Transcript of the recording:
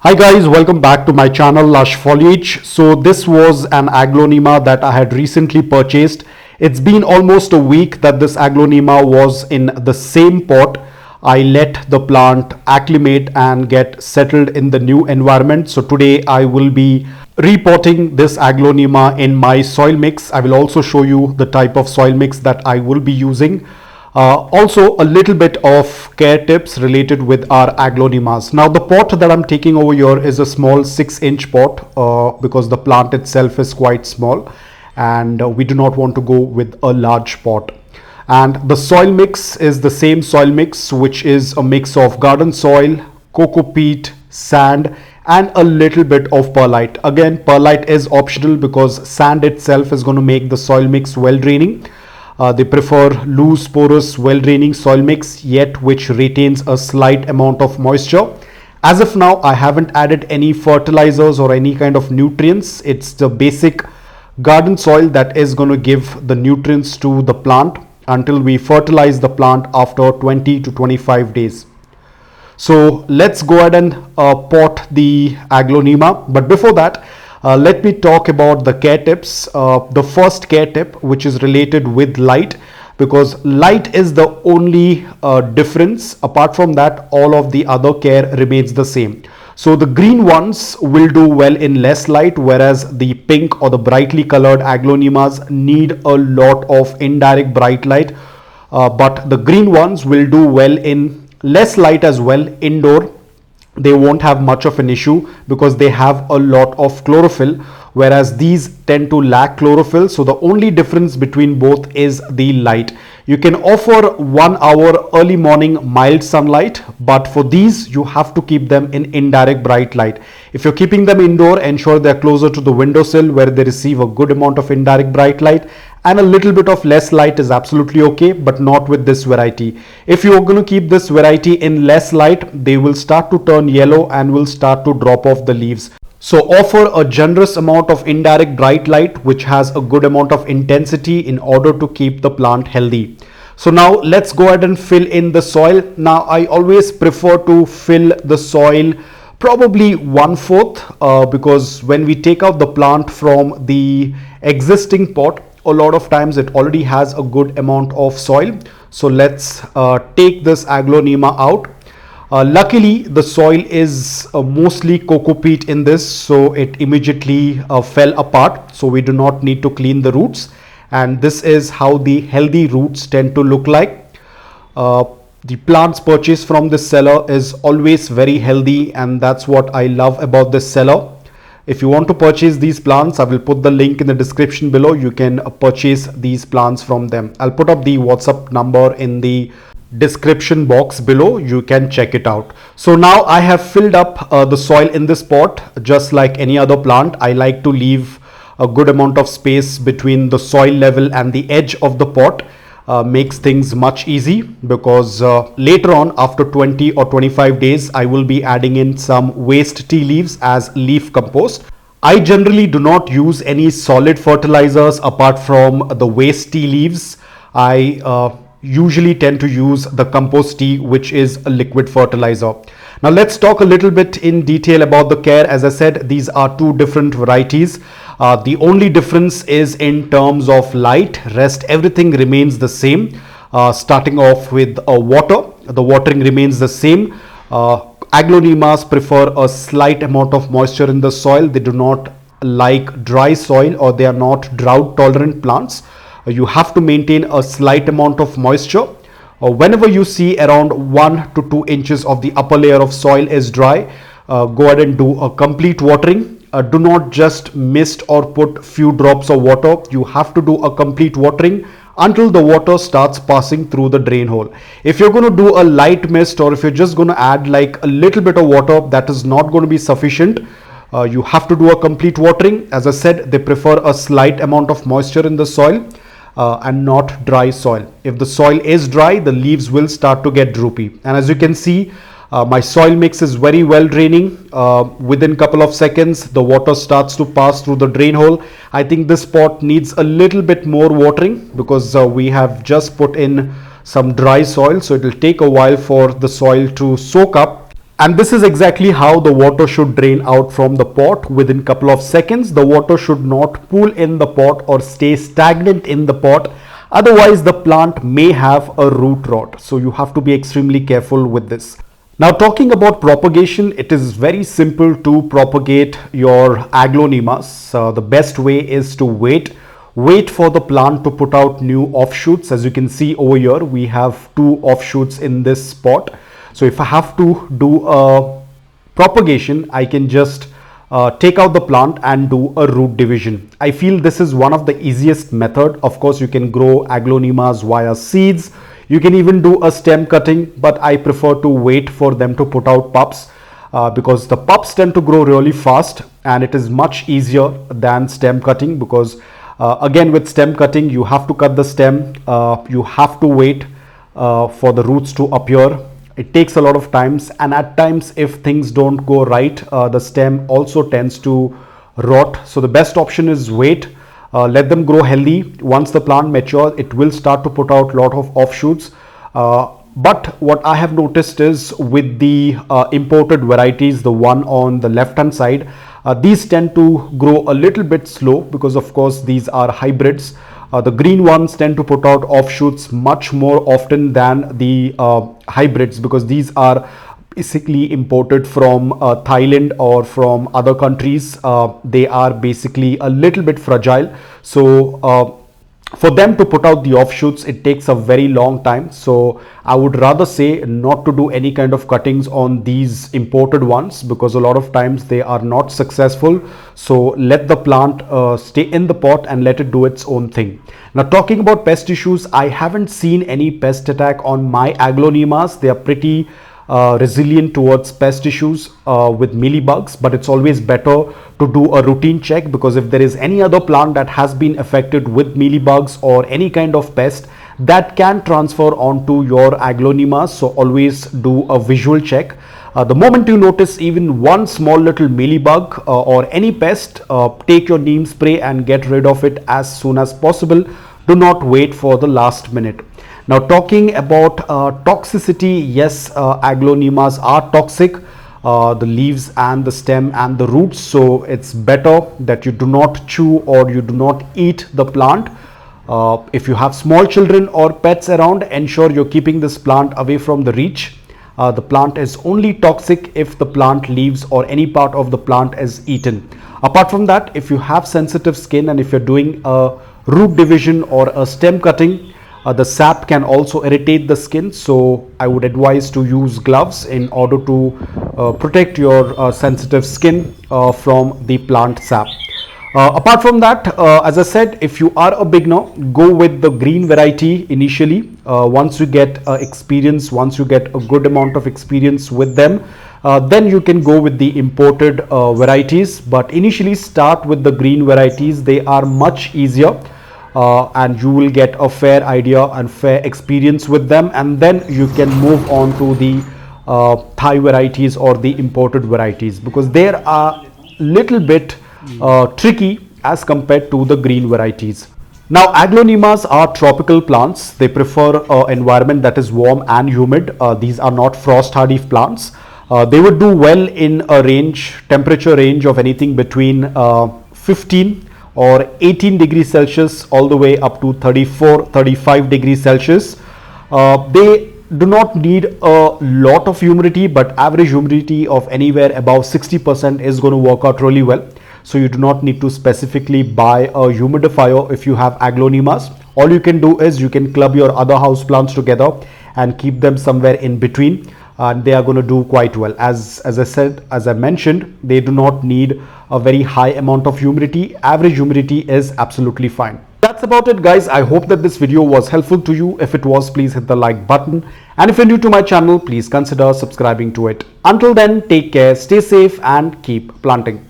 Hi guys, welcome back to my channel Lush Foliage. So this was an Aglaonema that I had recently purchased. It's been almost a week that this Aglaonema was in the same pot. I let the plant acclimate and get settled in the new environment. So today I will be repotting this Aglaonema in my soil mix. I will also show you the type of soil mix that I will be using. Also a little bit of care tips related with our aglaonemas. Now the pot that I'm taking over here is a small 6-inch pot because the plant itself is quite small and we do not want to go with a large pot. And the soil mix is the same soil mix, which is a mix of garden soil, coco peat, sand and a little bit of perlite. Again, perlite is optional because sand itself is going to make the soil mix well draining. They prefer loose, porous, well-draining soil mix, yet which retains a slight amount of moisture. As of now, I haven't added any fertilizers or any kind of nutrients. It's the basic garden soil that is going to give the nutrients to the plant until we fertilize the plant after 20 to 25 days. So let's go ahead and pot the Aglaonema. But before that, let me talk about the care tips. The first care tip, which is related with light, because light is the only difference. Apart from that, all of the other care remains the same. So the green ones will do well in less light, whereas the pink or the brightly colored Aglaonemas need a lot of indirect bright light. But the green ones will do well in less light as well indoor. They won't have much of an issue because they have a lot of chlorophyll, whereas these tend to lack chlorophyll. So the only difference between both is the light. You can offer 1 hour early morning mild sunlight, but for these you have to keep them in indirect bright light. If you're keeping them indoor, ensure they're closer to the windowsill where they receive a good amount of indirect bright light, and a little bit of less light is absolutely okay, but not with this variety. If you're going to keep this variety in less light, they will start to turn yellow and will start to drop off the leaves. So offer a generous amount of indirect bright light which has a good amount of intensity in order to keep the plant healthy. So now let's go ahead and fill in the soil. Now I always prefer to fill the soil probably 1/4 because when we take out the plant from the existing pot, a lot of times it already has a good amount of soil. So let's take this Aglaonema out. Luckily the soil is mostly coco peat in this, so it immediately fell apart, so we do not need to clean the roots, and this is how the healthy roots tend to look like. The plants purchased from this seller is always very healthy, and that's what I love about this seller. If you want to purchase these plants, I will put the link in the description below. You can purchase these plants from them. I'll put up the WhatsApp number in the description box below. You can check it out. So now I have filled up the soil in this pot. Just like any other plant, I like to leave a good amount of space between the soil level and the edge of the pot. Makes things much easy because later on, after 20 or 25 days, I will be adding in some waste tea leaves as leaf compost. I generally do not use any solid fertilizers apart from the waste tea leaves. I usually tend to use the compost tea, which is a liquid fertilizer. Now let's talk a little bit in detail about the care. As I said, these are two different varieties. The only difference is in terms of light. Rest everything remains the same. Starting off with water, the watering remains the same. Aglaonemas prefer a slight amount of moisture in the soil. They do not like dry soil, or they are not drought tolerant plants. You have to maintain a slight amount of moisture. Whenever you see around 1 to 2 inches of the upper layer of soil is dry, go ahead and do a complete watering. Do not just mist or put few drops of water. You have to do a complete watering until the water starts passing through the drain hole. If you're going to do a light mist, or if you're just going to add like a little bit of water, that is not going to be sufficient. You have to do a complete watering. As I said, they prefer a slight amount of moisture in the soil and not dry soil. If the soil is dry, the leaves will start to get droopy. And as you can see, my soil mix is very well draining. Within a couple of seconds, the water starts to pass through the drain hole. I think this pot needs a little bit more watering because we have just put in some dry soil, so it will take a while for the soil to soak up. And this is exactly how the water should drain out from the pot within a couple of seconds. The water should not pool in the pot or stay stagnant in the pot. Otherwise, the plant may have a root rot. So you have to be extremely careful with this. Now, talking about propagation, it is very simple to propagate your aglaonemas. The best way is to wait for the plant to put out new offshoots. As you can see over here, we have 2 offshoots in this pot. So if I have to do a propagation, I can just take out the plant and do a root division. I feel this is one of the easiest method. Of course, you can grow aglaonemas via seeds. You can even do a stem cutting, but I prefer to wait for them to put out pups because the pups tend to grow really fast, and it is much easier than stem cutting because again, with stem cutting, you have to cut the stem, you have to wait for the roots to appear. It takes a lot of times, and at times if things don't go right, the stem also tends to rot. So the best option is wait, let them grow healthy. Once the plant matures, it will start to put out a lot of offshoots. But what I have noticed is with the imported varieties, the one on the left hand side, these tend to grow a little bit slow because of course these are hybrids. The green ones tend to put out offshoots much more often than the hybrids because these are basically imported from Thailand or from other countries. They are basically a little bit fragile. So for them to put out the offshoots, it takes a very long time. So I would rather say not to do any kind of cuttings on these imported ones because a lot of times they are not successful. So let the plant stay in the pot and let it do its own thing. Now, talking about pest issues, I haven't seen any pest attack on my aglaonemas. They are pretty resilient towards pest issues with mealybugs, but it's always better to do a routine check because if there is any other plant that has been affected with mealybugs or any kind of pest, that can transfer onto your aglaonemas. So always do a visual check. The moment you notice even one small little mealybug or any pest, take your neem spray and get rid of it as soon as possible. Do not wait for the last minute. Now, talking about toxicity, yes, aglaonemas are toxic, the leaves and the stem and the roots. So it's better that you do not chew or you do not eat the plant. If you have small children or pets around, ensure you're keeping this plant away from the reach. The plant is only toxic if the plant leaves or any part of the plant is eaten. Apart from that, if you have sensitive skin and if you're doing a root division or a stem cutting, the sap can also irritate the skin. So I would advise to use gloves in order to protect your sensitive skin from the plant sap. Apart from that, as I said, if you are a beginner, go with the green variety initially. Once you get experience, once you get a good amount of experience with them, then you can go with the imported varieties. But initially start with the green varieties. They are much easier. And you will get a fair idea and fair experience with them, and then you can move on to the Thai varieties or the imported varieties because they are little bit tricky as compared to the green varieties. Now, aglaonemas are tropical plants. They prefer an environment that is warm and humid. These are not frost hardy plants. They would do well in a temperature range of anything between 15 or 18 degrees Celsius all the way up to 34-35 degrees Celsius. They do not need a lot of humidity, but average humidity of anywhere above 60% is going to work out really well. So you do not need to specifically buy a humidifier if you have aglaonemas. All you can do is you can club your other house plants together and keep them somewhere in between, and they are going to do quite well. As I mentioned, they do not need a very high amount of humidity. Average humidity is absolutely fine. That's about it, guys. I hope that this video was helpful to you. If it was, please hit the like button, and if you're new to my channel, please consider subscribing to it. Until then, take care, stay safe, and keep planting.